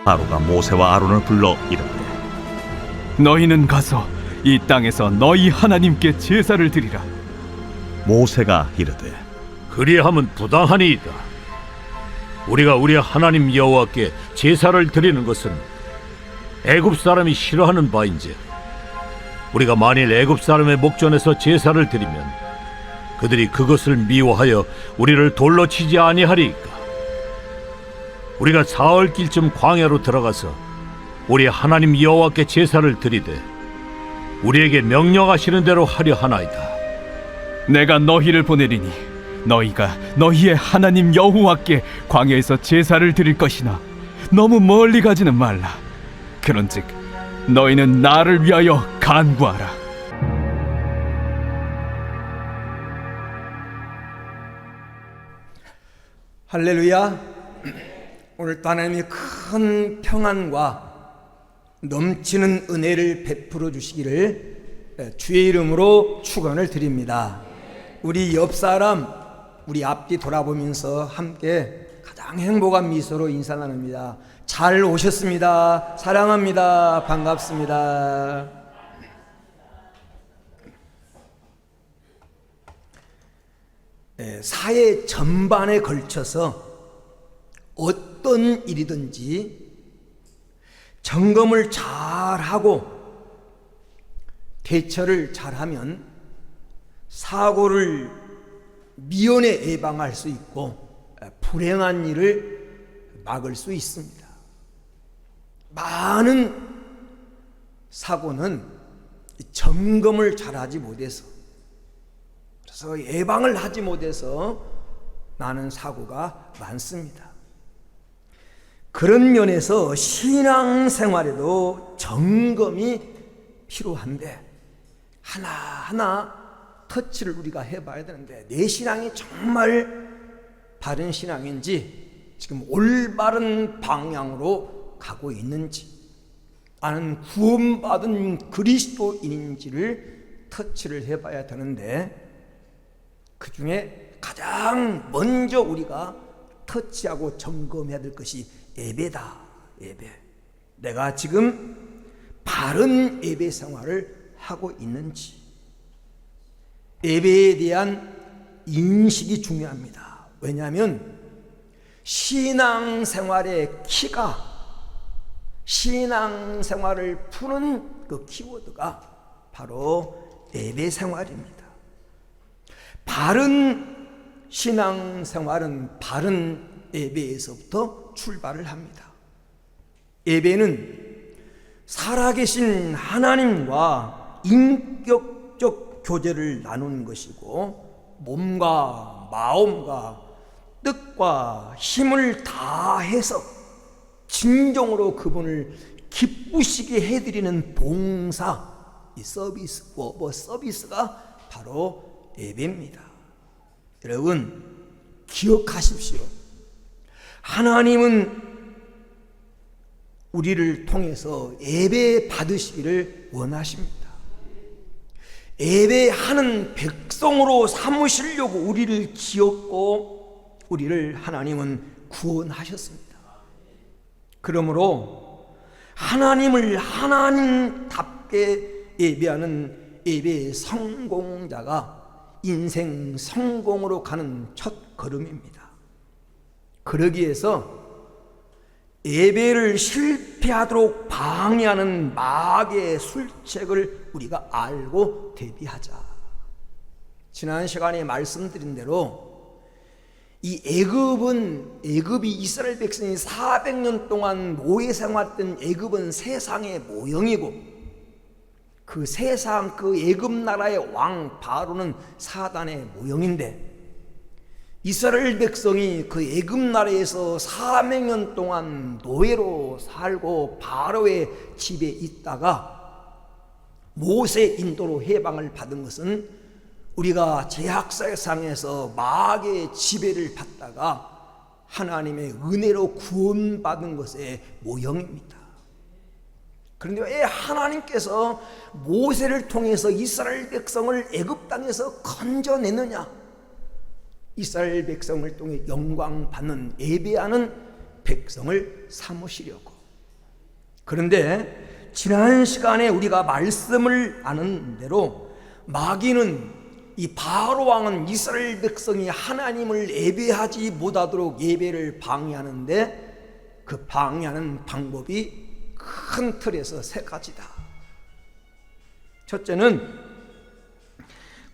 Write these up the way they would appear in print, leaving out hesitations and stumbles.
바로가 모세와 아론을 불러 이르되 너희는 가서 이 땅에서 너희 하나님께 제사를 드리라. 모세가 이르되 그리함은 부당하니이다. 우리가 우리 하나님 여호와께 제사를 드리는 것은 애굽 사람이 싫어하는 바인즉 우리가 만일 애굽 사람의 목전에서 제사를 드리면 그들이 그것을 미워하여 우리를 돌로 치지 아니하리이까. 우리가 사흘길쯤 광야로 들어가서 우리 하나님 여호와께 제사를 드리되 우리에게 명령하시는 대로 하려 하나이다. 내가 너희를 보내리니 너희가 너희의 하나님 여호와께 광야에서 제사를 드릴 것이나 너무 멀리 가지는 말라. 그런즉 너희는 나를 위하여 간구하라. 할렐루야. 오늘도 하나님이 큰 평안과 넘치는 은혜를 베풀어 주시기를 주의 이름으로 축원을 드립니다. 우리 옆 사람, 우리 앞뒤 돌아보면서 함께 가장 행복한 미소로 인사 나눕니다. 잘 오셨습니다. 사랑합니다. 반갑습니다. 사회 전반에 걸쳐서 어떤 일이든지 점검을 잘하고 대처를 잘하면 사고를 미연에 예방할 수 있고 불행한 일을 막을 수 있습니다. 많은 사고는 점검을 잘하지 못해서, 그래서 예방을 하지 못해서 나는 사고가 많습니다. 그런 면에서 신앙생활에도 점검이 필요한데 하나하나 터치를 우리가 해봐야 되는데, 내 신앙이 정말 바른 신앙인지, 지금 올바른 방향으로 가고 있는지, 나는 구원받은 그리스도인인지를 터치를 해봐야 되는데, 그 중에 가장 먼저 우리가 터치하고 점검해야 될 것이 예배다. 예배. 내가 지금 바른 예배 생활을 하고 있는지, 예배에 대한 인식이 중요합니다. 왜냐하면 신앙생활의 키가, 신앙생활을 푸는 그 키워드가 바로 예배생활입니다. 바른 신앙생활은 바른 예배에서부터 출발을 합니다. 예배는 살아계신 하나님과 인격적 교제를 나누는 것이고, 몸과 마음과 뜻과 힘을 다해서 진정으로 그분을 기쁘시게 해드리는 봉사, 이 서비스, 서비스가 바로 예배입니다. 여러분 기억하십시오. 하나님은 우리를 통해서 예배 받으시기를 원하십니다. 예배하는 백성으로 삼으시려고 우리를 지었고, 우리를 하나님은 구원하셨습니다. 그러므로 하나님을 하나님답게 예배하는 예배의 성공자가 인생 성공으로 가는 첫 걸음입니다. 그러기 위해서 예배를 실패하도록 방해하는 마귀의 술책을 우리가 알고 대비하자. 지난 시간에 말씀드린 대로 이 애굽이 이스라엘 백성이 400년 동안 노예 생활했던 애굽은 세상의 모형이고, 그 세상, 그 애굽 나라의 왕 바로는 사단의 모형인데, 이스라엘 백성이 그 애굽 나라에서 400년 동안 노예로 살고 바로의 집에 있다가 모세 인도로 해방을 받은 것은 우리가 제약사상에서 마귀의 지배를 받다가 하나님의 은혜로 구원받은 것의 모형입니다. 그런데 왜 하나님께서 모세를 통해서 이스라엘 백성을 애굽 땅에서 건져내느냐? 이스라엘 백성을 통해 영광 받는 예배하는 백성을 삼으시려고. 그런데 지난 시간에 우리가 말씀을 아는 대로 마귀는 이 바로 왕은 이스라엘 백성이 하나님을 예배하지 못하도록 예배를 방해하는데 그 방해하는 방법이 큰 틀에서 세 가지다. 첫째는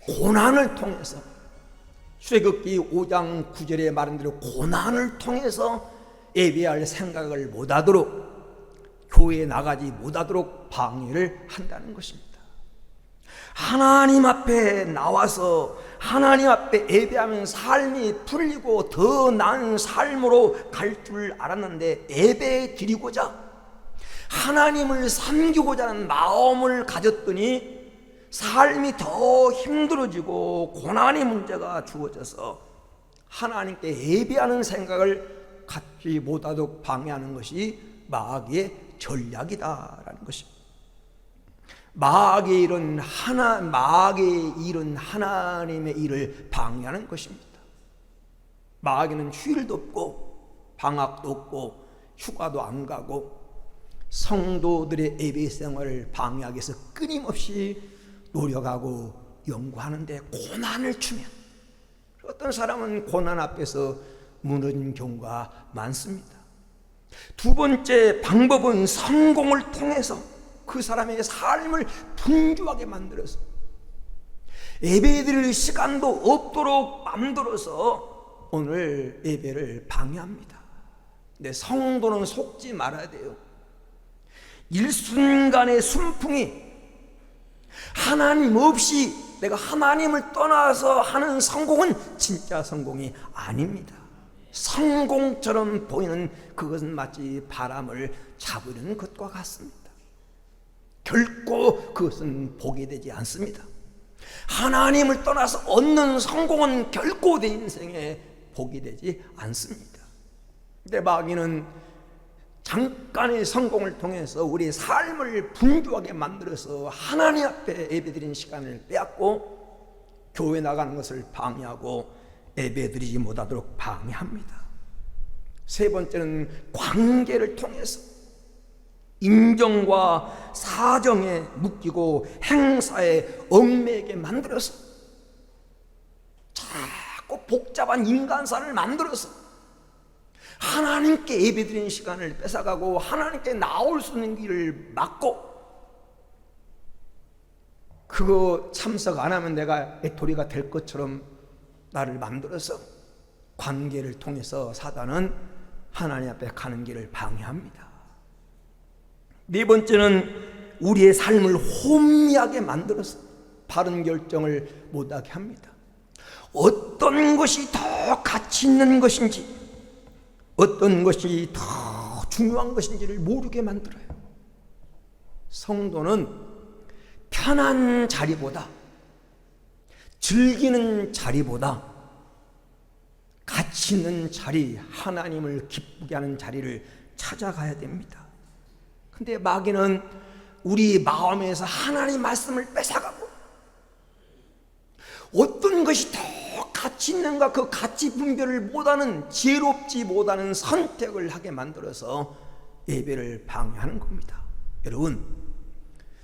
고난을 통해서, 출애굽기 5장 9절에 말한 대로 고난을 통해서 예배할 생각을 못하도록, 교회에 나가지 못하도록 방해를 한다는 것입니다. 하나님 앞에 나와서 하나님 앞에 예배하면 삶이 풀리고 더 나은 삶으로 갈 줄 알았는데, 예배 드리고자 하나님을 섬기고자 하는 마음을 가졌더니 삶이 더 힘들어지고 고난의 문제가 주어져서 하나님께 예배하는 생각을 갖지 못하도록 방해하는 것이 마귀의 전략이다라는 것입니다. 마귀의 일은 하나님의 일을 방해하는 것입니다. 마귀는 휴일도 없고 방학도 없고 휴가도 안 가고 성도들의 예배 생활을 방해하기 위해서 끊임없이 노력하고 연구하는데 고난을 주면, 어떤 사람은 고난 앞에서 무너진 경우가 많습니다. 두 번째 방법은 성공을 통해서 그 사람의 삶을 풍부하게 만들어서 예배 드릴 시간도 없도록 만들어서 오늘 예배를 방해합니다. 근데 성도는 속지 말아야 돼요. 일순간의 순풍이 하나님 없이 내가 하나님을 떠나서 하는 성공은 진짜 성공이 아닙니다. 성공처럼 보이는 그것은 마치 바람을 잡으려는 것과 같습니다. 결코 그것은 복이 되지 않습니다. 하나님을 떠나서 얻는 성공은 결코 내 인생에 복이 되지 않습니다. 근데 마귀는 잠깐의 성공을 통해서 우리의 삶을 분주하게 만들어서 하나님 앞에 예배드리는 시간을 빼앗고 교회 나가는 것을 방해하고 예배드리지 못하도록 방해합니다. 세 번째는 관계를 통해서 인정과 사정에 묶이고 행사에 얽매게 만들어서 자꾸 복잡한 인간사를 만들어서 하나님께 예배드리는 시간을 뺏어가고 하나님께 나올 수 있는 길을 막고, 그거 참석 안 하면 내가 애토리가 될 것처럼 나를 만들어서 관계를 통해서 사단은 하나님 앞에 가는 길을 방해합니다. 네 번째는 우리의 삶을 혼미하게 만들어서 바른 결정을 못하게 합니다. 어떤 것이 더 가치 있는 것인지, 어떤 것이 더 중요한 것인지를 모르게 만들어요. 성도는 편한 자리보다, 즐기는 자리보다 가치 있는 자리, 하나님을 기쁘게 하는 자리를 찾아가야 됩니다. 근데 마귀는 우리 마음에서 하나님 말씀을 뺏어가고 어떤 것이 더 가치 있는가, 그 가치 분별을 못하는, 지혜롭지 못하는 선택을 하게 만들어서 예배를 방해하는 겁니다. 여러분,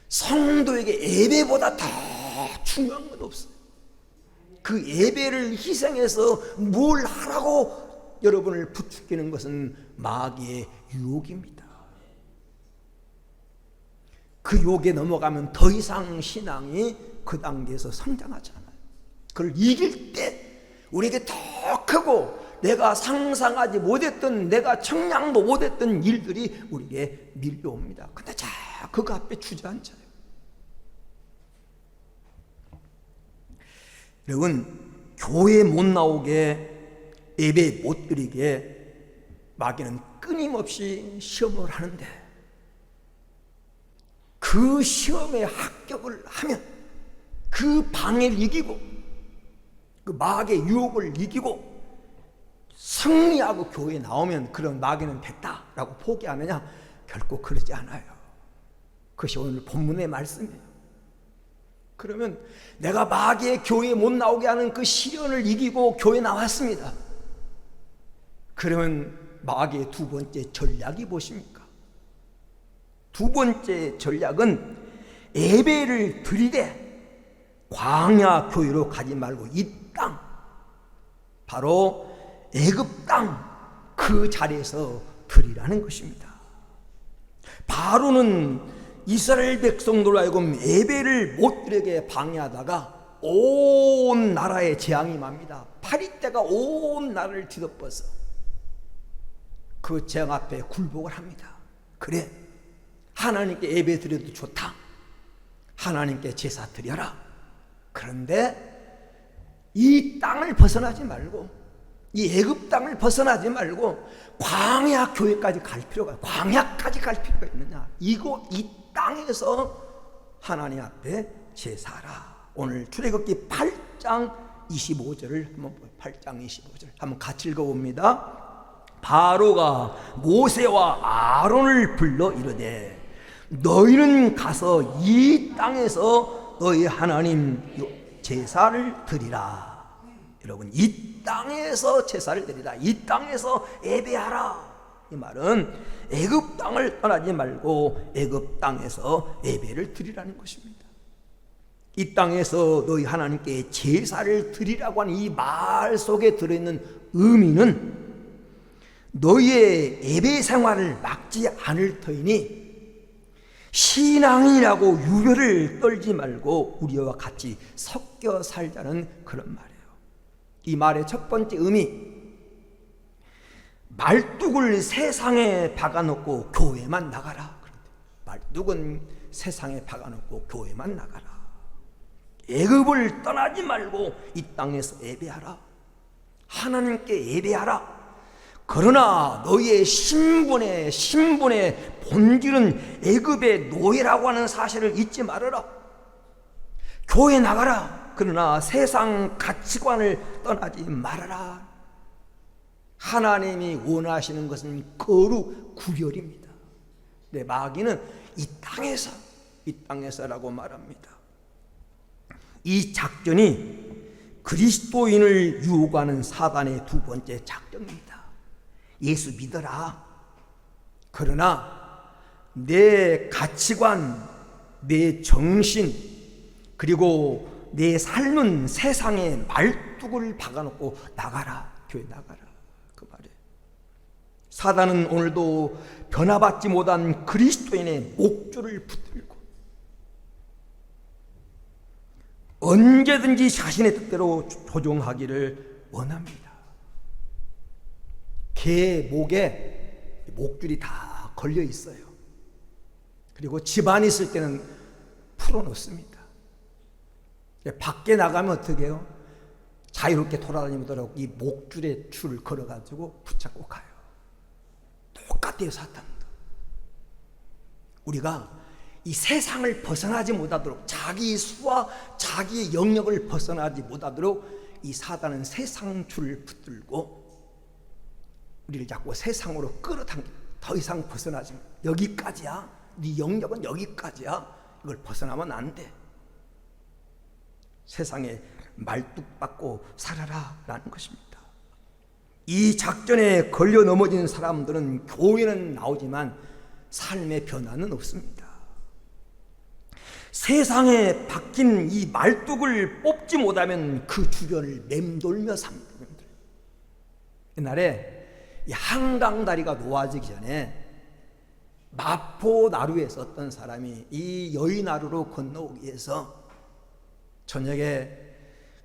성도에게 예배보다 더 중요한 건 없어요. 그 예배를 희생해서 뭘 하라고 여러분을 부추기는 것은 마귀의 유혹입니다. 그 유혹에 넘어가면 더 이상 신앙이 그 단계에서 성장하지 않아요. 그걸 이길 때 우리에게 더 크고 내가 상상하지 못했던, 내가 청량도 못했던 일들이 우리에게 밀려옵니다. 근데 자꾸 그 앞에 주저앉아요. 여러분, 교회 못 나오게, 예배 못 드리게 마귀는 끊임없이 시험을 하는데, 그 시험에 합격을 하면 그 방해를 이기고 그 마귀의 유혹을 이기고 승리하고 교회에 나오면 그런 마귀는 됐다라고 포기하느냐? 결코 그러지 않아요. 그것이 오늘 본문의 말씀이에요. 그러면 내가 마귀의 교회에 못 나오게 하는 그 시련을 이기고 교회에 나왔습니다. 그러면 마귀의 두 번째 전략이 무엇입니까? 두 번째 전략은 예배를 드리되 광야 교회로 가지 말고 이 땅, 바로 애굽 땅 그 자리에서 드리라는 것입니다. 바로는 이스라엘 백성들로 하여금 예배를 못 드리게 방해하다가 온 나라에 재앙이 맙니다. 파리떼가 온 나라를 뒤덮어서 그 재앙 앞에 굴복을 합니다. 그래, 하나님께 예배 드려도 좋다. 하나님께 제사 드려라. 그런데 이 땅을 벗어나지 말고, 이 애굽 땅을 벗어나지 말고 광야 교회까지 갈 필요가, 광야까지 갈 필요가 있느냐? 이 땅에서 하나님 앞에 제사하라. 오늘 출애굽기 8장 25절을 한번 보요. 8장 25절 한번 같이 읽어봅니다. 바로가 모세와 아론을 불러 이르되 너희는 가서 이 땅에서 너희 하나님 제사를 드리라. 여러분, 이 땅에서 제사를 드리라. 이 땅에서 예배하라. 이 말은 애굽 땅을 떠나지 말고 애굽 땅에서 예배를 드리라는 것입니다. 이 땅에서 너희 하나님께 제사를 드리라고 하는 이 말 속에 들어있는 의미는 너희의 예배 생활을 막지 않을 터이니 신앙이라고 유별을 떨지 말고 우리와 같이 섞여 살자는 그런 말이에요. 이 말의 첫 번째 의미, 말뚝을 세상에 박아놓고 교회만 나가라. 말뚝은 세상에 박아놓고 교회만 나가라. 애굽을 떠나지 말고 이 땅에서 예배하라. 하나님께 예배하라. 그러나 너희의 신분의 본질은 애굽의 노예라고 하는 사실을 잊지 말아라. 교회 나가라. 그러나 세상 가치관을 떠나지 말아라. 하나님이 원하시는 것은 거룩 구별입니다. 네, 마귀는 이 땅에서라고 말합니다. 이 작전이 그리스도인을 유혹하는 사단의 두 번째 작전입니다. 예수 믿어라. 그러나 내 가치관, 내 정신, 그리고 내 삶은 세상에 말뚝을 박아놓고 나가라. 교회 나가라. 그 말이에요. 사단은 오늘도 변화받지 못한 그리스도인의 목줄을 붙들고 언제든지 자신의 뜻대로 조종하기를 원합니다. 개 목에 목줄이 다 걸려 있어요. 그리고 집안에 있을 때는 풀어놓습니다. 밖에 나가면 어떻게 해요? 자유롭게 돌아다니면서 이 목줄에 줄을 걸어가지고 붙잡고 가요. 똑같아요, 사탄도. 우리가 이 세상을 벗어나지 못하도록, 자기 수와 자기의 영역을 벗어나지 못하도록 이 사단은 세상 줄을 붙들고 우리를 자꾸 세상으로 끌어당겨. 더 이상 벗어나지 마. 여기까지야. 네 영역은 여기까지야. 이걸 벗어나면 안 돼. 세상에 말뚝박고 살아라 라는 것입니다. 이 작전에 걸려 넘어진 사람들은 교회는 나오지만 삶의 변화는 없습니다. 세상에 박힌 이 말뚝을 뽑지 못하면 그 주변을 맴돌며 삽니다. 옛날에 이 한강다리가 놓아지기 전에 마포나루에서 어떤 사람이 이 여의나루로 건너오기 위해서 저녁에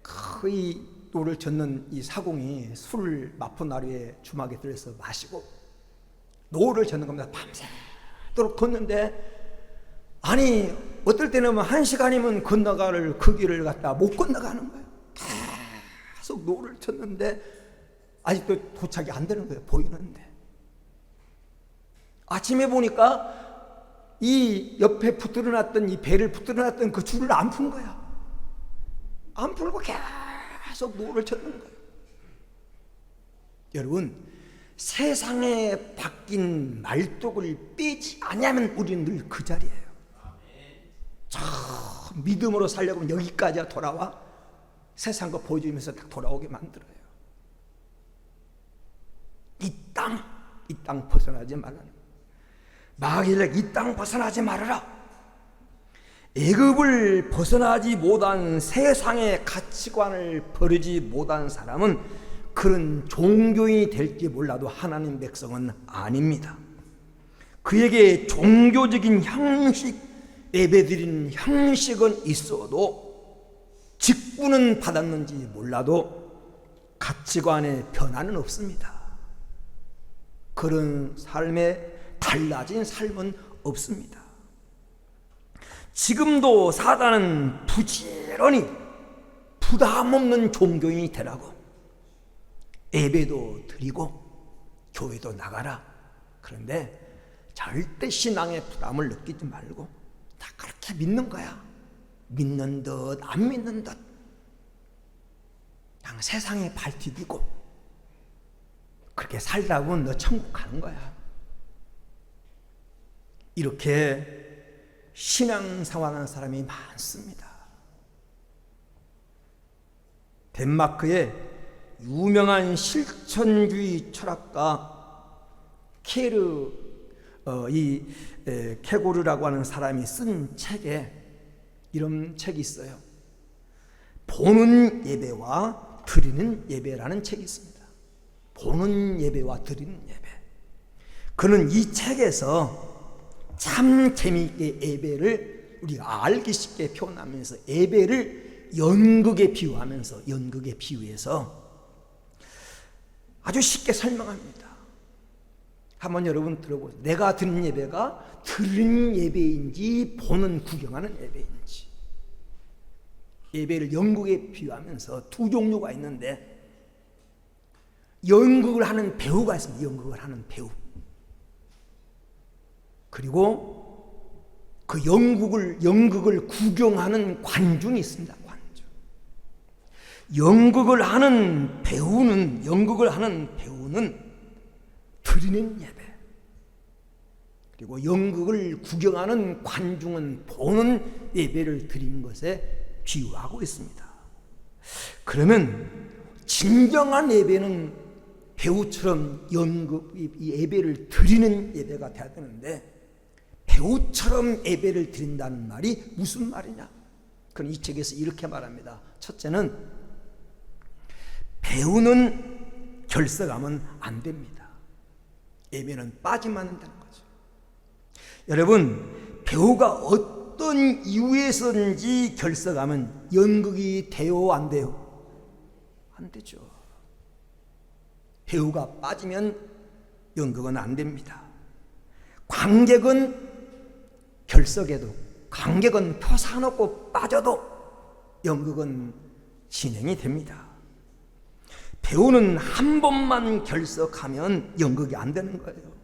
거의 노를 젓는 이 사공이 술을 마포나루에 주막에 들어서 마시고 노를 젓는 겁니다. 밤새도록 걷는데, 아니 어떨 때는 1시간이면 건너갈 그 길을 갖다 못 건너가는 거예요. 계속 노를 쳤는데 아직도 도착이 안 되는 거예요. 보이는데 아침에 보니까 이 옆에 붙들어놨던 이 배를 붙들어놨던 그 줄을 안 푼 거야. 안 풀고 계속 노를 쳤는 거예요. 여러분, 세상에 박힌 말뚝을 빼지 않으면 우리는 늘 그 자리예요. 저 믿음으로 살려고 하면 여기까지야 돌아와. 세상 거 보여주면서 딱 돌아오게 만들어요. 이 땅 벗어나지 말라는 거예요. 마길래 이 땅 벗어나지 말아라. 애굽을 벗어나지 못한 세상의 가치관을 버리지 못한 사람은 그런 종교인이 될지 몰라도 하나님 백성은 아닙니다. 그에게 종교적인 형식, 예배드리는 형식은 있어도 직분은 받았는지 몰라도 가치관의 변화는 없습니다. 그런 삶에 달라진 삶은 없습니다. 지금도 사단은 부지런히 부담 없는 종교인이 되라고 예배도 드리고 교회도 나가라. 그런데 절대 신앙의 부담을 느끼지 말고 다 그렇게 믿는 거야. 믿는 듯 안 믿는 듯 그냥 세상에 발 디디고 그렇게 살다 보면 너 천국 가는 거야. 이렇게 신앙생활하는 사람이 많습니다. 덴마크의 유명한 실천주의 철학가 케고르라고 하는 사람이 쓴 책에 이런 책이 있어요. 보는 예배와 드리는 예배라는 책이 있습니다. 보는 예배와 드리는 예배. 그는 이 책에서 참 재미있게 예배를 우리가 알기 쉽게 표현하면서 예배를 연극에 비유해서 아주 쉽게 설명합니다. 한번 여러분 들어보세요. 내가 드리는 예배가 들은 예배인지 보는 구경하는 예배인지. 예배를 연극에 비유하면서 두 종류가 있는데 연극을 하는 배우가 있습니다. 연극을 하는 배우. 그리고 그 연극을 구경하는 관중이 있습니다. 관중. 연극을 하는 배우는 드리는 예배. 그리고 연극을 구경하는 관중은 보는 예배를 드리는 것에 비유하고 있습니다. 그러면 진정한 예배는 배우처럼 예배를 드리는 예배가 돼야 되는데 배우처럼 예배를 드린다는 말이 무슨 말이냐? 그럼 이 책에서 이렇게 말합니다. 첫째는 배우는 결석하면 안 됩니다. 예배는 빠지면 안 된다는 거죠. 여러분, 배우가 어떤 이유에서든지 결석하면 연극이 돼요, 안 돼요? 안 되죠. 배우가 빠지면 연극은 안 됩니다. 관객은 결석해도, 관객은 표 사놓고 빠져도 연극은 진행이 됩니다. 배우는 한 번만 결석하면 연극이 안 되는 거예요.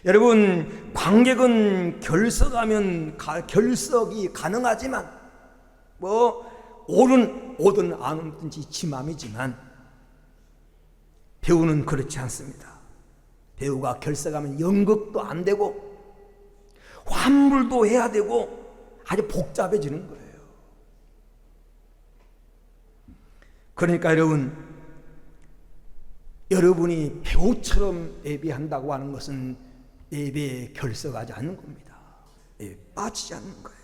여러분, 관객은 결석이 가능하지만 오든 안 오든지 지 맘이지만 배우는 그렇지 않습니다. 배우가 결석하면 연극도 안 되고 환불도 해야 되고 아주 복잡해지는 거예요. 그러니까 여러분이 배우처럼 예배한다고 하는 것은 예배에 결석하지 않는 겁니다. 예배에 빠지지 않는 거예요.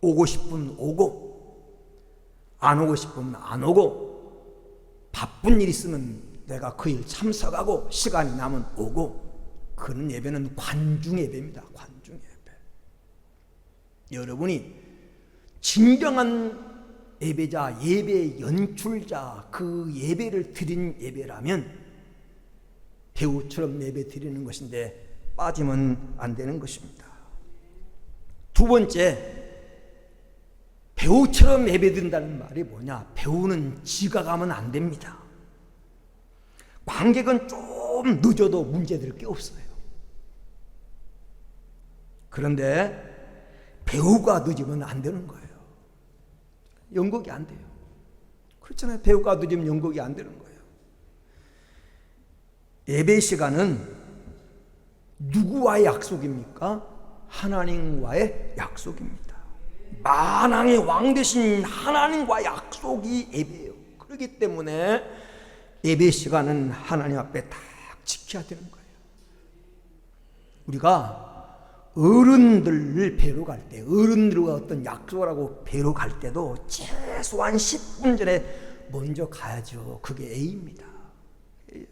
오고 싶으면 오고 안 오고 싶으면 안 오고 바쁜 일 있으면 내가 그 일 참석하고 시간이 나면 오고. 그런 예배는 관중 예배입니다. 관중 예배. 여러분이 진정한 예배자, 예배 연출자, 그 예배를 드린 예배라면 배우처럼 예배 드리는 것인데 빠지면 안 되는 것입니다. 두 번째, 배우처럼 예배 드린다는 말이 뭐냐? 배우는 지각하면 안 됩니다. 관객은 좀 늦어도 문제될 게 없어요. 그런데 배우가 늦으면 안 되는 거예요. 연극이 안 돼요. 그렇잖아요. 배우가 늦으면 연극이 안 되는 거예요. 예배 시간은 누구와의 약속입니까? 하나님과의 약속입니다. 만왕의 왕 되신 하나님과의 약속이 예배예요. 그렇기 때문에 예배 시간은 하나님 앞에 딱 지켜야 되는 거예요. 우리가 어른들을 뵈러 갈 때, 어른들과 어떤 약속을 하고 뵈러 갈 때도 최소한 10분 전에 먼저 가야죠. 그게 A입니다. A예요.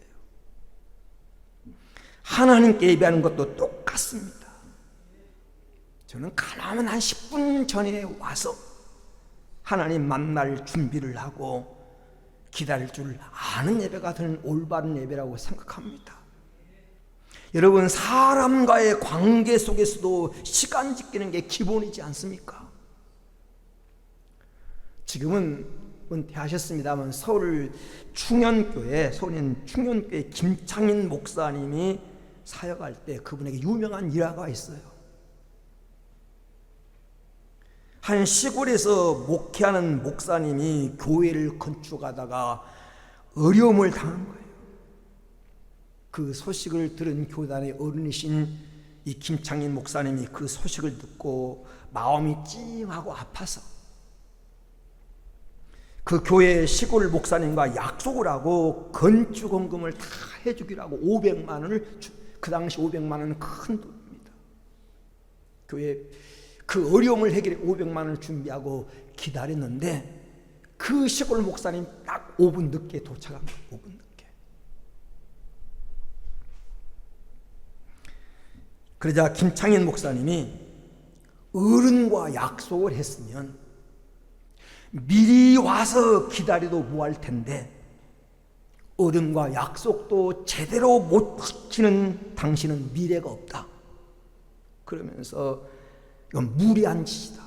하나님께 예배하는 것도 똑같습니다. 저는 가능하면 한 10분 전에 와서 하나님 만날 준비를 하고 기다릴 줄 아는 예배가 저는 올바른 예배라고 생각합니다. 여러분, 사람과의 관계 속에서도 시간 지키는 게 기본이지 않습니까? 지금은 은퇴하셨습니다만 서울 충현교회 김창인 목사님이 사역할 때 그분에게 유명한 일화가 있어요. 한 시골에서 목회하는 목사님이 교회를 건축하다가 어려움을 당한 거예요. 그 소식을 들은 교단의 어른이신 이 김창인 목사님이 그 소식을 듣고 마음이 찡하고 아파서 그 교회 시골 목사님과 약속을 하고 건축헌금을 다 해주기로 하고 500만 원을 그 당시 500만 원은 큰 돈입니다. 교회 그 어려움을 해결해 500만 원을 준비하고 기다렸는데 그 시골 목사님 딱 5분 늦게 도착한 거예요. 5분 늦게. 그러자 김창인 목사님이 어른과 약속을 했으면 미리 와서 기다려도 뭐할 텐데 어른과 약속도 제대로 못 지키는 당신은 미래가 없다. 그러면서 이건 무리한 짓이다.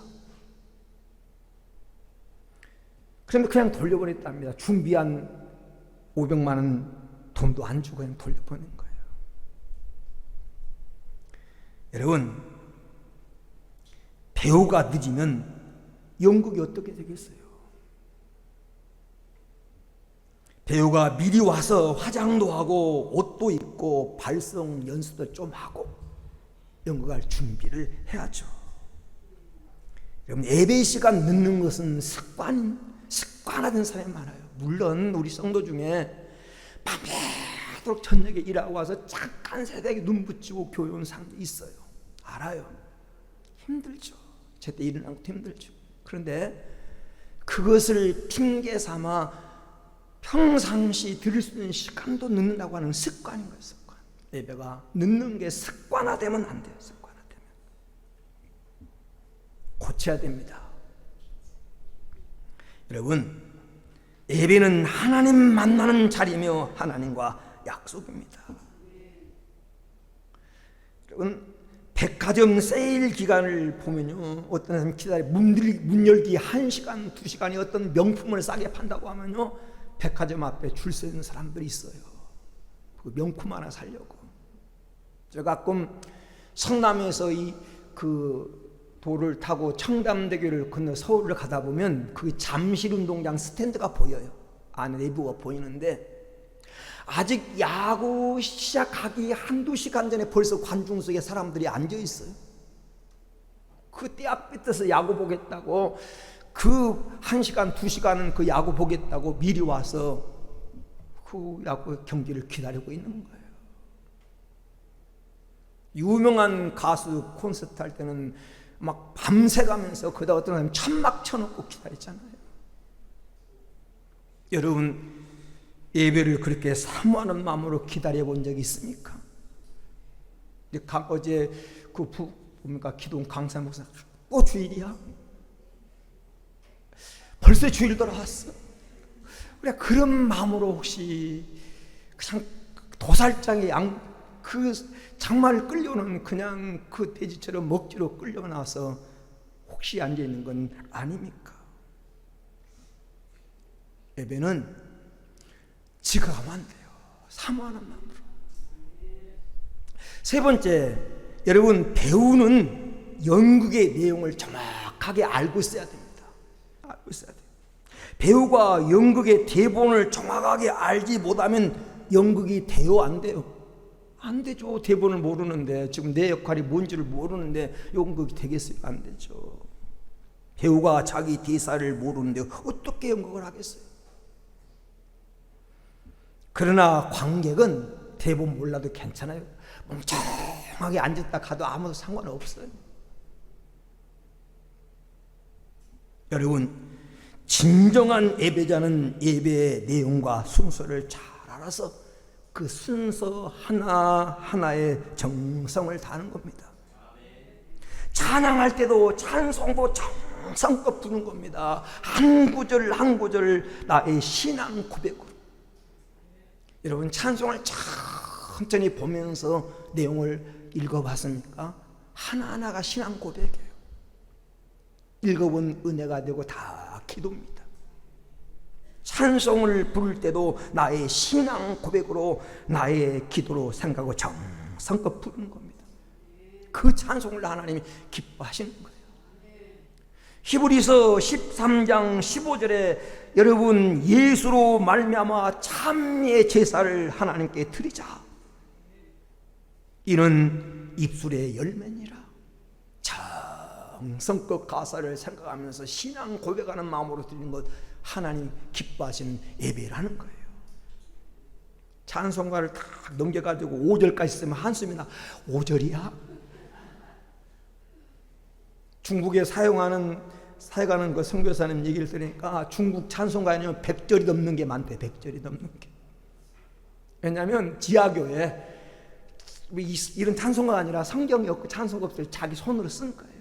그러면 그냥 돌려보냈답니다. 준비한 500만 원 돈도 안 주고 그냥 돌려보낸 거예요. 여러분, 배우가 늦으면 연극이 어떻게 되겠어요? 배우가 미리 와서 화장도 하고 옷도 입고 발성 연습도 좀 하고 연극할 준비를 해야죠. 여러분, 예배 시간 늦는 것은 습관화된 사람이 많아요. 물론 우리 성도 중에 밤새도록 저녁에 일하고 와서 잠깐 새벽에 눈 붙이고 교회 온 사람도 있어요. 알아요. 힘들죠. 제때 일어나는 것도 힘들죠. 그런데 그것을 핑계 삼아 평상시 드릴 수 있는 시간도 늦는다고 하는 습관인 거예요. 습관. 예배가 늦는 게 습관화되면 안 돼요. 습관화되면 고쳐야 됩니다. 여러분, 예배는 하나님 만나는 자리며 하나님과 약속입니다. 여러분, 백화점 세일 기간을 보면요, 어떤 사람 문 열기 1시간, 2시간이 어떤 명품을 싸게 판다고 하면요, 백화점 앞에 줄 서 있는 사람들이 있어요. 그 명품 하나 사려고. 제가 가끔 성남에서 그 도를 타고 청담대교를 건너 서울을 가다 보면 그 잠실운동장 스탠드가 보여요. 안에 내부가 보이는데 아직 야구 시작하기 1-2시간 전에 벌써 관중석에 사람들이 앉아 있어요. 그 때 앞에서 야구 보겠다고 그 1시간, 2시간은 그 야구 보겠다고 미리 와서 그 야구 경기를 기다리고 있는 거예요. 유명한 가수 콘서트 할 때는 막 밤새 가면서 그다 어떤 사람이 천막 쳐놓고 기다리잖아요. 여러분, 예배를 그렇게 사모하는 마음으로 기다려 본 적이 있습니까? 어제 뭡니까 기동 강사 목사 또 주일이야? 벌써 주일 돌아왔어. 우리가 그런 마음으로 혹시 그냥 도살장에 그 장말 끌려오는 그냥 그 돼지처럼 먹지로 끌려나와서 혹시 앉아 있는 건 아닙니까? 예배는 지각하면 안 돼요. 사모하는 마음으로. 세 번째, 여러분, 배우는 연극의 내용을 정확하게 알고 있어야 됩니다. 알고 있어야 돼요. 배우가 연극의 대본을 정확하게 알지 못하면 연극이 돼요, 안 돼요? 안 되죠. 대본을 모르는데, 지금 내 역할이 뭔지를 모르는데 연극이 되겠어요? 안 되죠. 배우가 자기 대사를 모르는데 어떻게 연극을 하겠어요? 그러나 관객은 대본 몰라도 괜찮아요. 멍청하게 앉았다 가도 아무도 상관없어요. 여러분, 진정한 예배자는 예배의 내용과 순서를 잘 알아서 그 순서 하나하나에 정성을 다하는 겁니다. 찬양할 때도 찬송도 정성껏 부르는 겁니다. 한 구절 한 구절 나의 신앙 고백으로. 여러분, 찬송을 천천히 보면서 내용을 읽어봤습니까? 하나하나가 신앙 고백이에요. 읽어본 은혜가 되고 다 기도입니다. 찬송을 부를 때도 나의 신앙 고백으로 나의 기도로 생각하고 정성껏 부르는 겁니다. 그 찬송을 하나님이 기뻐하시는 거예요. 히브리서 13장 15절에 여러분, 예수로 말미암아 참미의 제사를 하나님께 드리자. 이는 입술의 열매니라. 정성껏 가사를 생각하면서 신앙 고백하는 마음으로 드리는 것, 하나님 기뻐하시는 예배라는 거예요. 찬송가를 딱 넘겨가지고 5절까지 쓰면 한숨이 나. 5절이야? 중국에 사용하는 그 선교사님 얘기를 들으니까 중국 찬송가에는 100절이 넘는 게 많대. 100절이 넘는 게. 왜냐하면 지하교에 이런 찬송가가 아니라 성경이 없고 찬송가 없어요. 자기 손으로 쓴 거예요.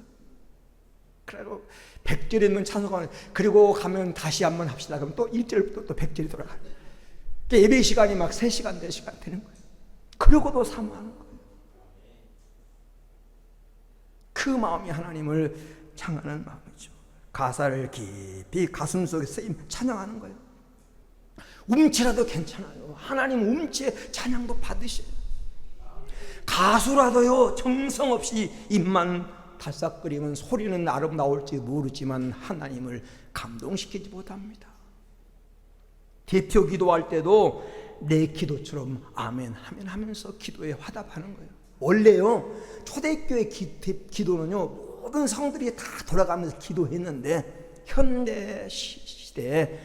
그리고 100절이 있는 찬송가, 그리고 가면 다시 한번 합시다. 그럼 또 1절부터 또 100절이 돌아가요. 예배 시간이 막 3시간, 4시간 되는 거예요. 그러고도 사모하는 거예요. 그 마음이 하나님을 찬양하는 마음이죠. 가사를 깊이 가슴 속에 쓰임 찬양하는 거예요. 음치라도 괜찮아요. 하나님 음치에 찬양도 받으셔요. 가수라도요, 정성 없이 입만 달싹거리면 소리는 아름다울지 모르지만 하나님을 감동시키지 못합니다. 대표 기도할 때도 내 기도처럼 아멘 하면 하면서 기도에 화답하는 거예요. 원래요, 초대교회 기도는요, 모든 성들이 다 돌아가면서 기도했는데 현대 시대에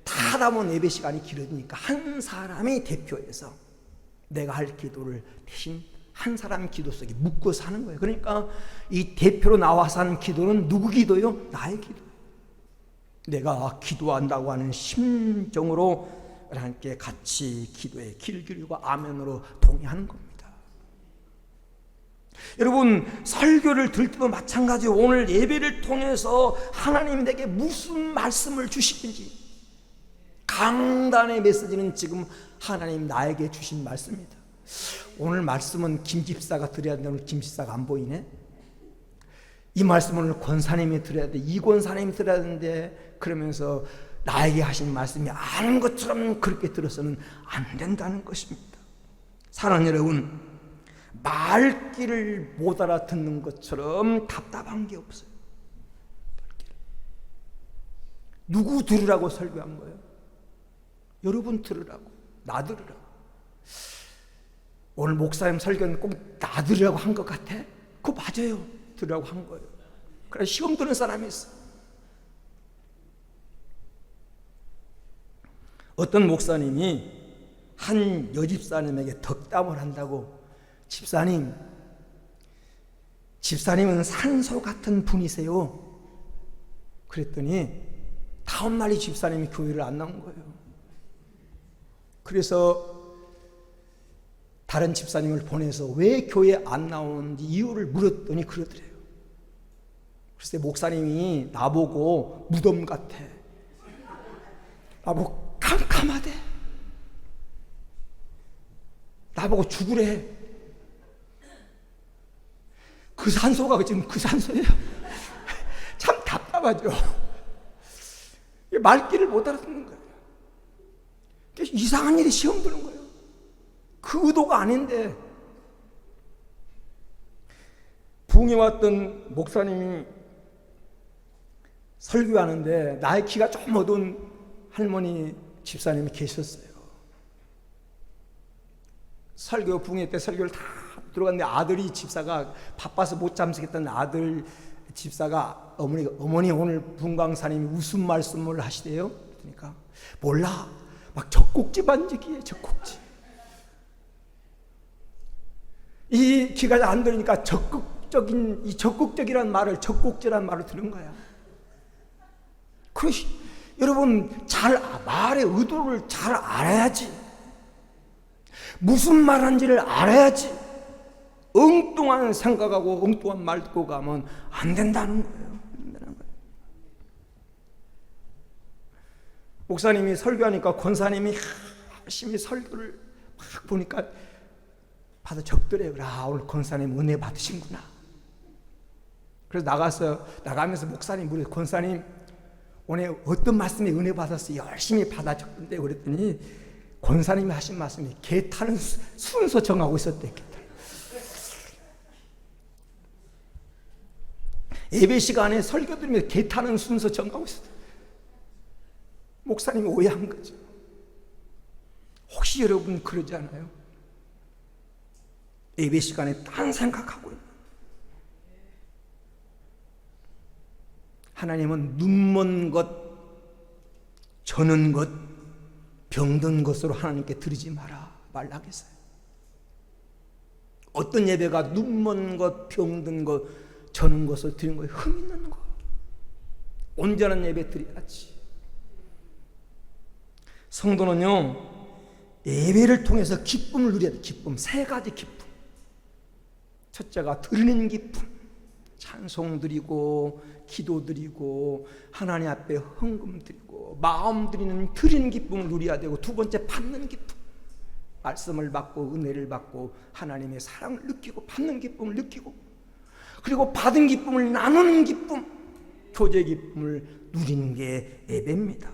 다 남은 예배 시간이 길어지니까 한 사람이 대표해서 내가 할 기도를 대신 한 사람 기도 속에 묶어서 하는 거예요. 그러니까 이 대표로 나와서 하는 기도는 누구 기도요? 나의 기도예요. 내가 기도한다고 하는 심정으로 하나님께 같이 기도에 귀를 기울이고 아멘으로 동의하는 겁니다. 여러분, 설교를 들을 때도 마찬가지로 오늘 예배를 통해서 하나님이 내게 무슨 말씀을 주시는지, 강단의 메시지는 지금 하나님 나에게 주신 말씀입니다. 오늘 말씀은 김 집사가 드려야 되는, 김 집사가 안 보이네. 이 말씀은 오늘 권사님이 드려야 돼, 이 권사님이 드려야 되는데, 그러면서 나에게 하신 말씀이 아는 것처럼 그렇게 들어서는 안 된다는 것입니다. 사랑하는 여러분, 말귀를 못 알아듣는 것처럼 답답한 게 없어요. 누구 들으라고 설교한 거예요? 여러분 들으라고, 나 들으라고. 오늘 목사님 설교는 꼭 나 들으라고 한 것 같아? 그거 맞아요. 들으라고 한 거예요. 그래, 시험 드는 사람이 있어. 어떤 목사님이 한 여집사님에게 덕담을 한다고, 집사님은 산소 같은 분이세요. 그랬더니 다음날이 집사님이 교회를 안 나온 거예요. 그래서 다른 집사님을 보내서 왜 교회 안 나오는지 이유를 물었더니 그러더래요. 글쎄, 목사님이 나보고 무덤 같아, 나보고 캄캄하대, 나보고 죽으래. 그 산소가 지금 그 산소예요. 참 답답하죠. 말귀를 못 알아듣는 거예요. 이상한 일이 시험 드는 거예요. 그 의도가 아닌데. 부흥에 왔던 목사님이 설교하는데 나의 키가 좀 어두운 할머니 집사님이 계셨어요. 설교, 부흥회 때 설교를 다 들어갔는데 아들이, 집사가 바빠서 못 잠시겠다는 아들 집사가 어머니 오늘 부흥강사님이 무슨 말씀을 하시대요? 그러니까 몰라, 막 젖꼭지 반지기에 젖꼭지. 이 귀가 안 들으니까 적극적이라는 말을 적곡제라는 말을 들은 거야. 여러분 말의 의도를 잘 알아야지. 무슨 말하는지를 알아야지. 엉뚱한 생각하고 엉뚱한 말 듣고 가면 안 된다는 거예요. 목사님이 설교하니까 권사님이 열심히 설교를 막 보니까 받아 적더래요. 오늘 권사님 은혜 받으신구나. 그래서 나가면서 목사님 물어요. 권사님 오늘 어떤 말씀에 은혜 받았어요? 열심히 받아 적던데. 그랬더니 권사님이 하신 말씀이 개 타는 순서 정하고 있었대. 예배 시간에 설교 들으면서 개 타는 순서 정하고 있었대. 목사님이 오해한 거죠. 혹시 여러분 그러지 않아요? 예배 시간에 딴 생각하고 있는. 하나님은 눈먼 것, 저는 것, 병든 것으로 하나님께 드리지 말라 하겠어요. 어떤 예배가 눈먼 것, 병든 것, 저는 것을 드리는 거예요? 흠 있는 거. 온전한 예배 드려야지. 성도는요, 예배를 통해서 기쁨을 누려야 돼. 기쁨, 세 가지 기쁨. 첫째가 드리는 기쁨, 찬송 드리고 기도 드리고 하나님 앞에 헌금 드리고 마음 드리는 기쁨을 누려야 되고, 두 번째 받는 기쁨, 말씀을 받고 은혜를 받고 하나님의 사랑을 느끼고 받는 기쁨을 느끼고, 그리고 받은 기쁨을 나누는 기쁨, 교제 기쁨을 누리는 게 예배입니다.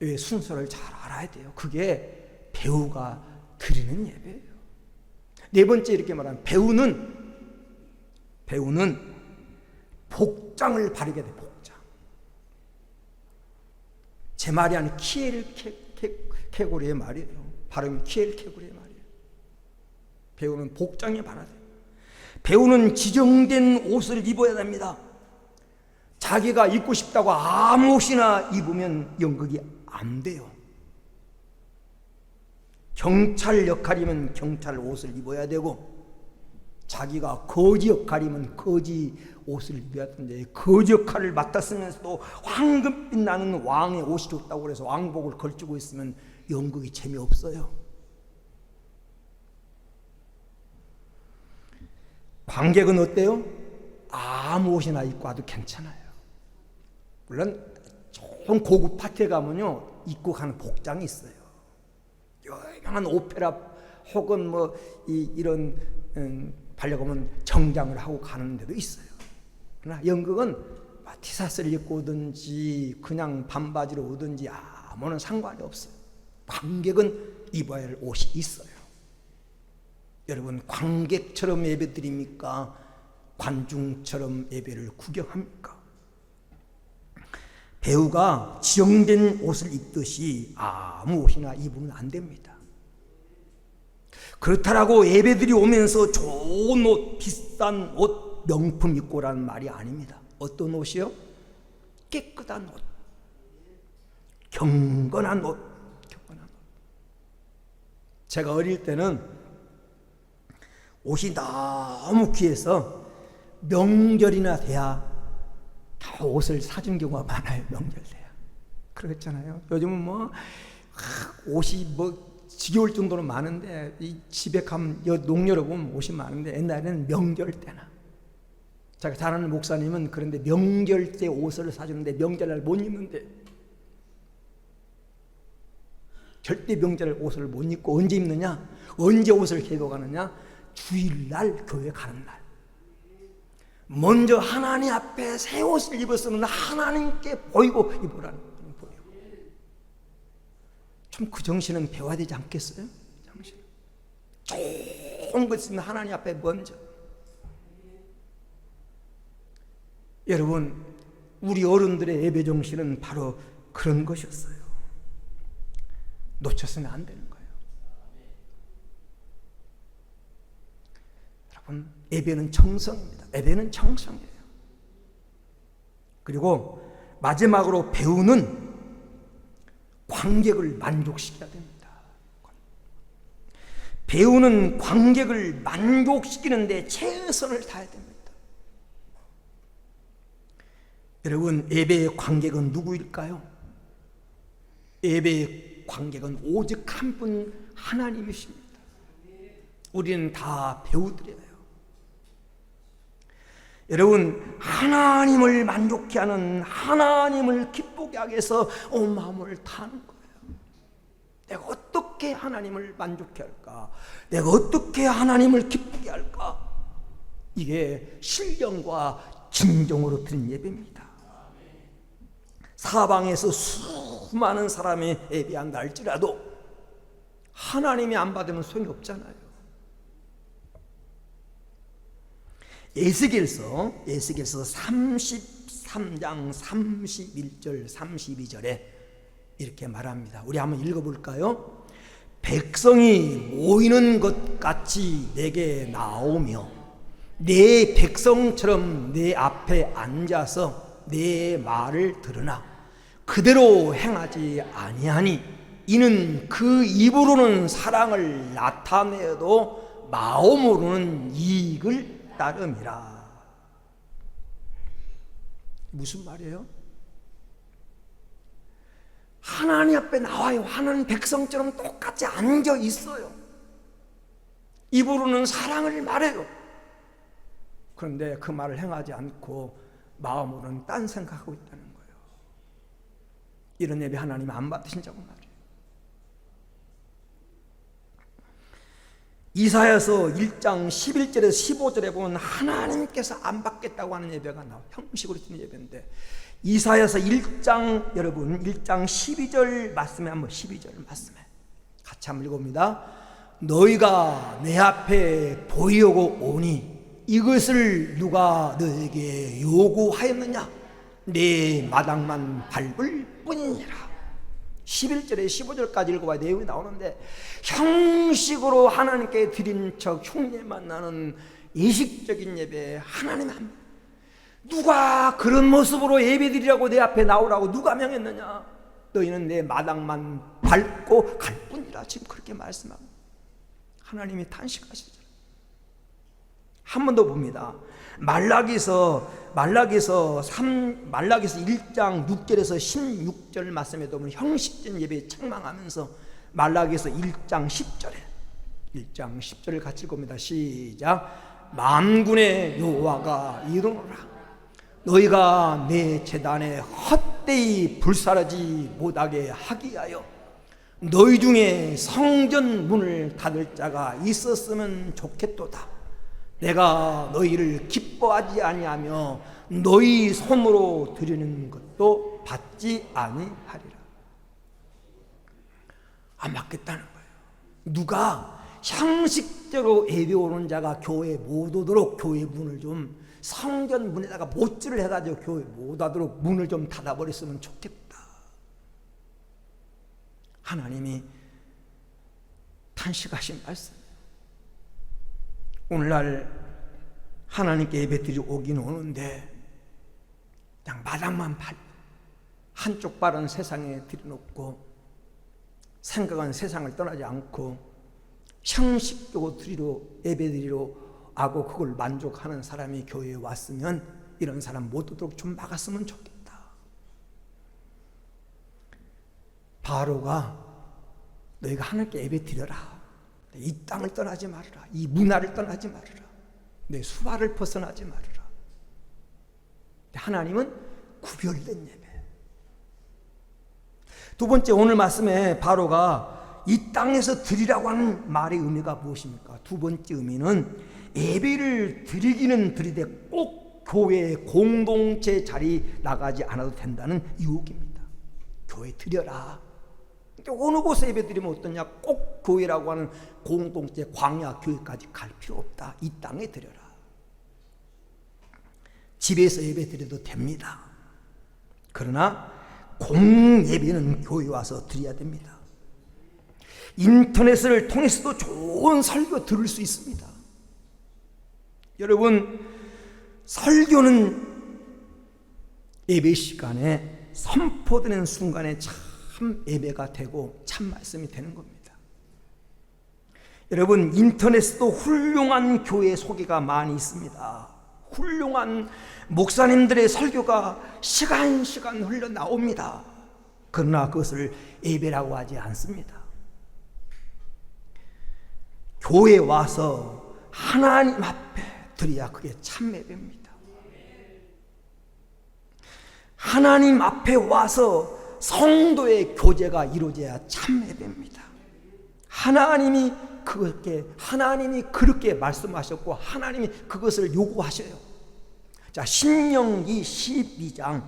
왜 순서를 잘 알아야 돼요. 그게 배우가 드리는 예배예요. 네 번째 이렇게 말하면 배우는 복장을 바르게 돼. 복장. 제 말이 아니라 키엘케고리의 말이에요. 발음이 키엘케고리의 말이에요. 배우는 복장에 바라야 돼요. 배우는 지정된 옷을 입어야 됩니다. 자기가 입고 싶다고 아무 옷이나 입으면 연극이 안 돼요. 경찰 역할이면 경찰 옷을 입어야 되고, 자기가 거지 역할이면 거지 옷을 입어야 되는데, 거지 역할을 맡았으면서도 황금빛 나는 왕의 옷이 좋다고 그래서 왕복을 걸치고 있으면 연극이 재미없어요. 관객은 어때요? 아무 옷이나 입고 와도 괜찮아요. 물론 좀 고급 파티에 가면요, 입고 가는 복장이 있어요. 유명한 오페라 혹은 이런 반려가면 정장을 하고 가는 데도 있어요. 그러나 연극은 티셔츠를 입고 오든지 그냥 반바지로 오든지 아무런 상관이 없어요. 관객은 입어야 할 옷이 있어요. 여러분, 관객처럼 예배 드립니까? 관중처럼 예배를 구경합니까? 배우가 지정된 옷을 입듯이 아무 옷이나 입으면 안 됩니다. 그렇다라고 예배들이 오면서 좋은 옷, 비싼 옷, 명품 입고 라는 말이 아닙니다. 어떤 옷이요? 깨끗한 옷, 경건한 옷. 제가 어릴 때는 옷이 너무 귀해서 명절이나 돼야 옷을 사준 경우가 많아요. 명절 때야. 그러겠잖아요. 요즘은 옷이 지겨울 정도로 많은데, 이 집에 가면 농녀로 보면 옷이 많은데, 옛날에는 명절 때나. 제가 잘 아는 목사님은 그런데 명절 때 옷을 사주는데 명절날 못 입는데, 절대 명절 옷을 못 입고 언제 입느냐? 언제 옷을 개도가느냐? 주일날 교회 가는 날. 먼저 하나님 앞에 새 옷을 입었으면 하나님께 보이고 입으라는 거예요. 좀 그 정신은 배워야 되지 않겠어요? 정신. 좋은 것은 하나님 앞에 먼저. 여러분, 우리 어른들의 예배 정신은 바로 그런 것이었어요. 놓쳤으면 안 되는 거예요. 여러분, 예배는 정성입니다. 예배는 정성이에요. 그리고 마지막으로 배우는 관객을 만족시켜야 됩니다. 배우는 관객을 만족시키는 데 최선을 다해야 됩니다. 여러분, 예배의 관객은 누구일까요? 예배의 관객은 오직 한 분 하나님이십니다. 우리는 다 배우들이에요. 여러분, 하나님을 만족케 하는, 하나님을 기쁘게 하기 위해서 온 마음을 타는 거예요. 내가 어떻게 하나님을 만족케 할까? 내가 어떻게 하나님을 기쁘게 할까? 이게 신령과 진정으로 드린 예배입니다. 사방에서 수많은 사람이 예배한다 할지라도 하나님이 안 받으면 소용이 없잖아요. 에스겔서 33장 31절 32절에 이렇게 말합니다. 우리 한번 읽어볼까요? 백성이 모이는 것 같이 내게 나오며 내 백성처럼 내 앞에 앉아서 내 말을 들으나 그대로 행하지 아니하니 이는 그 입으로는 사랑을 나타내어도 마음으로는 이익을 따름이라. 무슨 말이에요? 하나님 앞에 나와요. 하나님 백성처럼 똑같이 앉아 있어요. 입으로는 사랑을 말해요. 그런데 그 말을 행하지 않고 마음으로는 딴 생각하고 있다는 거예요. 이런 예배 하나님 안 받으신다고 말이에요. 이사야서 1장 11절에서 15절에 보면 하나님께서 안 받겠다고 하는 예배가 나와요. 형식으로 드리는 예배인데 이사야서 1장, 여러분 1장 12절 말씀에 한번 12절 말씀에 같이 한번 읽어봅니다. 너희가 내 앞에 보이려고 오니 이것을 누가 너에게 요구하였느냐? 내 마당만 밟을 뿐이니라. 11절에 15절까지 읽어봐야 내용이 나오는데 형식으로 하나님께 드린 척 흉내만 나는 이식적인 예배 하나님 한 누가 그런 모습으로 예배드리라고 내 앞에 나오라고 누가 명했느냐? 너희는 내 마당만 밟고 갈 뿐이라. 지금 그렇게 말씀하고 하나님이 탄식하시죠. 한 번 더 봅니다. 말라기서 1장 6절에서 16절 말씀에 보면 형식적인 예배에 책망하면서 말라기서 1장 10절을 같이 읽습니다. 시작. 만군의 여호와가 이르노라. 너희가 내 제단에 헛되이 불사르지 못하게 하기 위하여 너희 중에 성전 문을 닫을 자가 있었으면 좋겠도다. 내가 너희를 기뻐하지 아니하며 너희 손으로 드리는 것도 받지 아니하리라. 안 받겠다는 거예요. 누가 형식적으로 예배 오는 자가 교회에 못 오도록 교회 문을 좀 성전 문에다가 못질을 해가지고 교회 못 오도록 문을 좀 닫아버렸으면 좋겠다. 하나님이 탄식하신 말씀. 오늘날 하나님께 예배드리러 오긴 오는데 그냥 마당만 한쪽 발은 세상에 들여놓고 생각은 세상을 떠나지 않고 형식적으로 예배드리러 하고 그걸 만족하는 사람이 교회에 왔으면 이런 사람 못 오도록 좀 막았으면 좋겠다. 바로가 너희가 하나님께 예배드려라. 이 땅을 떠나지 말아라. 이 문화를 떠나지 말아라. 내 수발을 벗어나지 말아라. 하나님은 구별된 예배. 두 번째, 오늘 말씀에 바로가 이 땅에서 드리라고 하는 말의 의미가 무엇입니까? 두 번째 의미는 예배를 드리기는 드리되 꼭 교회 공동체 자리 나가지 않아도 된다는 유혹입니다. 교회 드려라. 어느 곳에 예배 드리면 어떠냐? 꼭 교회라고 하는 공동체 광야 교회까지 갈 필요 없다. 이 땅에 드려라. 집에서 예배 드려도 됩니다. 그러나 공예배는 교회 와서 드려야 됩니다. 인터넷을 통해서도 좋은 설교 들을 수 있습니다. 여러분, 설교는 예배 시간에 선포되는 순간에 참 예배가 되고 참 말씀이 되는 겁니다. 여러분, 인터넷에도 훌륭한 교회 소개가 많이 있습니다. 훌륭한 목사님들의 설교가 시간 흘러나옵니다. 그러나 그것을 예배라고 하지 않습니다. 교회에 와서 하나님 앞에 드려야 그게 참 예배입니다. 하나님 앞에 와서 성도의 교제가 이루어져야 참 예배입니다. 하나님이 그렇게 말씀하셨고 하나님이 그것을 요구하셔요. 자, 신명기 12장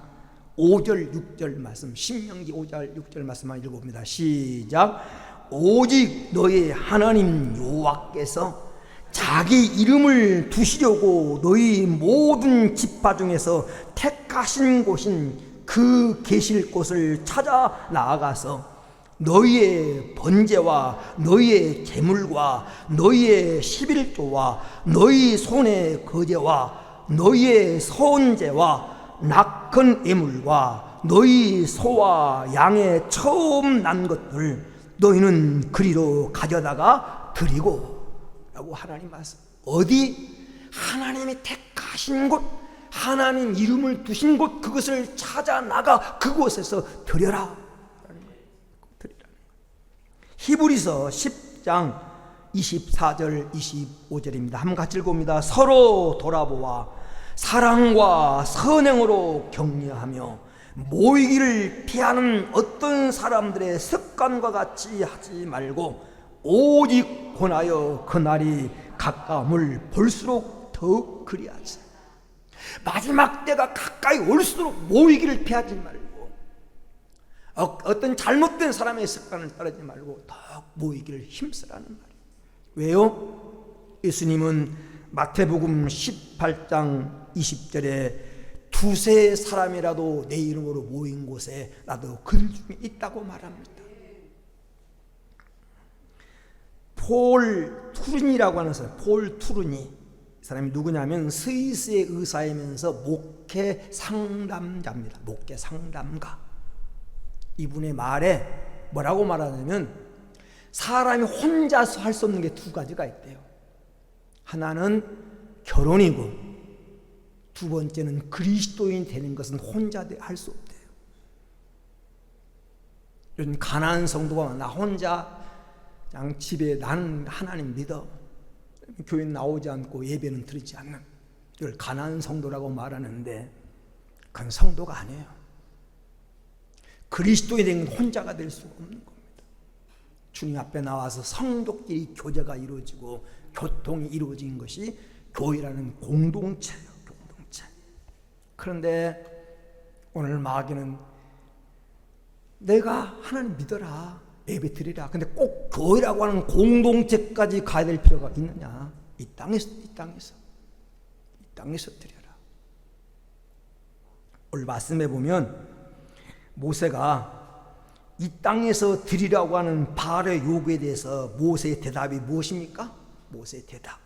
5절 6절 말씀, 신명기 5절 6절 말씀만 읽어봅니다. 시작. 오직 너희 하나님 여호와께서 자기 이름을 두시려고 너희 모든 지파 중에서 택하신 곳인 그 계실 곳을 찾아 나아가서 너희의 번제와 너희의 제물과 너희의 11조와 너희 손의 거제와 너희의 소원제와 낙헌 예물과 너희 소와 양의 처음 난 것들 너희는 그리로 가져다가 드리고 라고 하나님 말씀. 어디? 하나님이 택하신 곳, 하나님 이름을 두신 곳, 그것을 찾아 나가 그곳에서 드려라. 히브리서 10장 24절 25절입니다. 한번 같이 읽어봅니다. 서로 돌아보아 사랑과 선행으로 격려하며 모이기를 피하는 어떤 사람들의 습관과 같이 하지 말고 오직 권하여 그날이 가까움을 볼수록 더욱 그리하지. 마지막 때가 가까이 올수록 모이기를 피하지 말고 어떤 잘못된 사람의 습관을 따르지 말고 더욱 모이기를 힘쓰라는 말이에요. 왜요? 예수님은 마태복음 18장 20절에 두세 사람이라도 내 이름으로 모인 곳에 나도 그들 중에 있다고 말합니다. 폴 투르니라고 하는 사람, 폴 투르니, 이 사람이 누구냐면 스위스의 의사이면서 목회 상담자입니다. 목회 상담가. 이분의 말에 뭐라고 말하냐면 사람이 혼자서 할 수 없는 게 두 가지가 있대요. 하나는 결혼이고 두 번째는 그리스도인 되는 것은 혼자 할 수 없대요. 요즘 가난한 성도가 나 혼자 그냥 집에 나는 하나님 믿어, 교회 나오지 않고 예배는 드리지 않는, 이걸 가난한 성도라고 말하는데 그건 성도가 아니에요. 그리스도에 대한 혼자가 될 수 없는 겁니다. 주님 앞에 나와서 성도끼리 교제가 이루어지고 교통이 이루어진 것이 교회라는 공동체예요. 공동체. 그런데 오늘 마귀는 내가 하나님 믿어라, 예배 드리라. 근데 꼭 교회라고 하는 공동체까지 가야 될 필요가 있느냐? 이 땅에서 드려라. 오늘 말씀해 보면 모세가 이 땅에서 드리라고 하는 바알의 요구에 대해서 모세의 대답이 무엇입니까? 모세의 대답.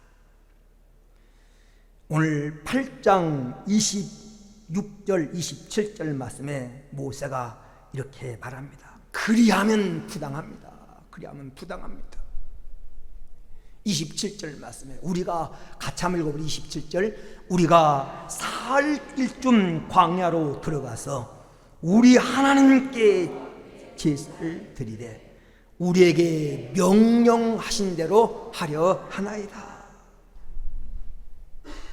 오늘 8장 26절 27절 말씀에 모세가 이렇게 말합니다. 그리하면 부당합니다. 27절 말씀에 우리가 같이 한번 읽어보리. 27절 우리가 사흘 길쯤 광야로 들어가서 우리 하나님께 제사를 드리되 우리에게 명령하신 대로 하려 하나이다.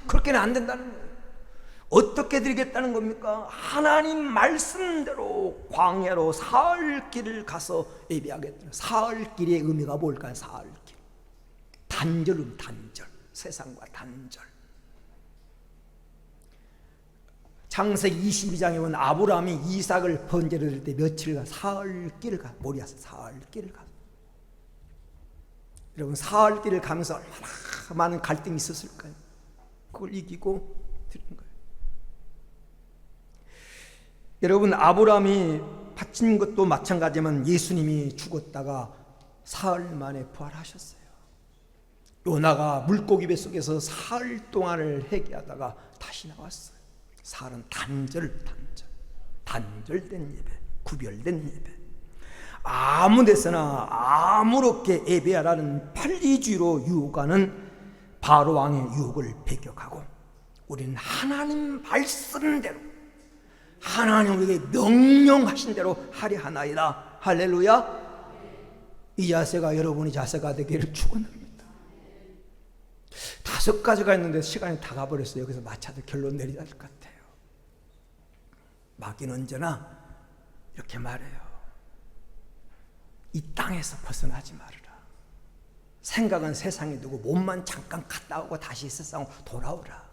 그렇게는 안 된다는 거예요. 어떻게 드리겠다는 겁니까? 하나님 말씀대로 광야로 사흘 길을 가서 예배하겠다. 사흘 길의 의미가 뭘까요? 사흘 길. 단절. 세상과 단절. 창세기 22장에 보면 아브라함이 이삭을 번제를 드릴 때 며칠 가? 사흘 길을 가. 모리아서 사흘 길을 가. 여러분, 사흘 길을 가면서 얼마나 많은 갈등이 있었을까요? 그걸 이기고 드린 거예요. 여러분, 아브라함이 바친 것도 마찬가지지만 예수님이 죽었다가 사흘 만에 부활하셨어요. 요나가 물고기 뱃속에서 사흘 동안을 회개하다가 다시 나왔어요. 사흘은 단절된 예배, 구별된 예배. 아무 데서나 아무렇게 예배하라는 판리주의로 유혹하는 바로 왕의 유혹을 배격하고 우리는 하나님 말씀대로 하나님 우리에게 명령하신 대로 하려 하나이다. 할렐루야. 이 자세가 여러분의 자세가 되기를 축원합니다. 5가지가 있는데 시간이 다 가버렸어요. 여기서 마차도 결론 내려야 할 것 같아요. 마귀는 언제나 이렇게 말해요. 이 땅에서 벗어나지 말아라. 생각은 세상에 두고 몸만 잠깐 갔다 오고 다시 세상으로 돌아오라.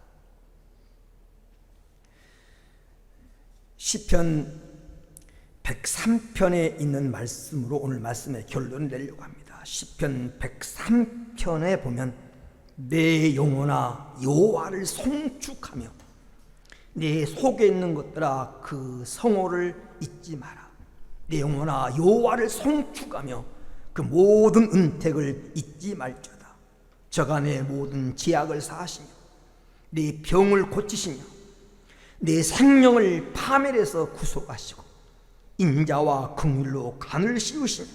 시편 103편에 있는 말씀으로 오늘 말씀의 결론을 내려고 합니다. 시편 103편에 보면 내 영혼아 여호와를 송축하며 내 속에 있는 것들아 그 성호를 잊지 마라. 내 영혼아 여호와를 송축하며 그 모든 은택을 잊지 말지어다. 저가 내 모든 죄악을 사하시며 내 병을 고치시며 내 생명을 파멸해서 구속하시고 인자와 긍휼로 간을 씌우시며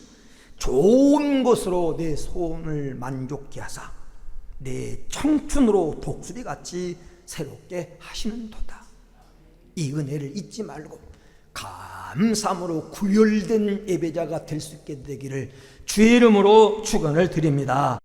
좋은 것으로 내 소원을 만족케 하사 내 청춘으로 독수리같이 새롭게 하시는도다. 이 은혜를 잊지 말고 감사함으로 구별된 예배자가 될 수 있게 되기를 주의 이름으로 축원을 드립니다.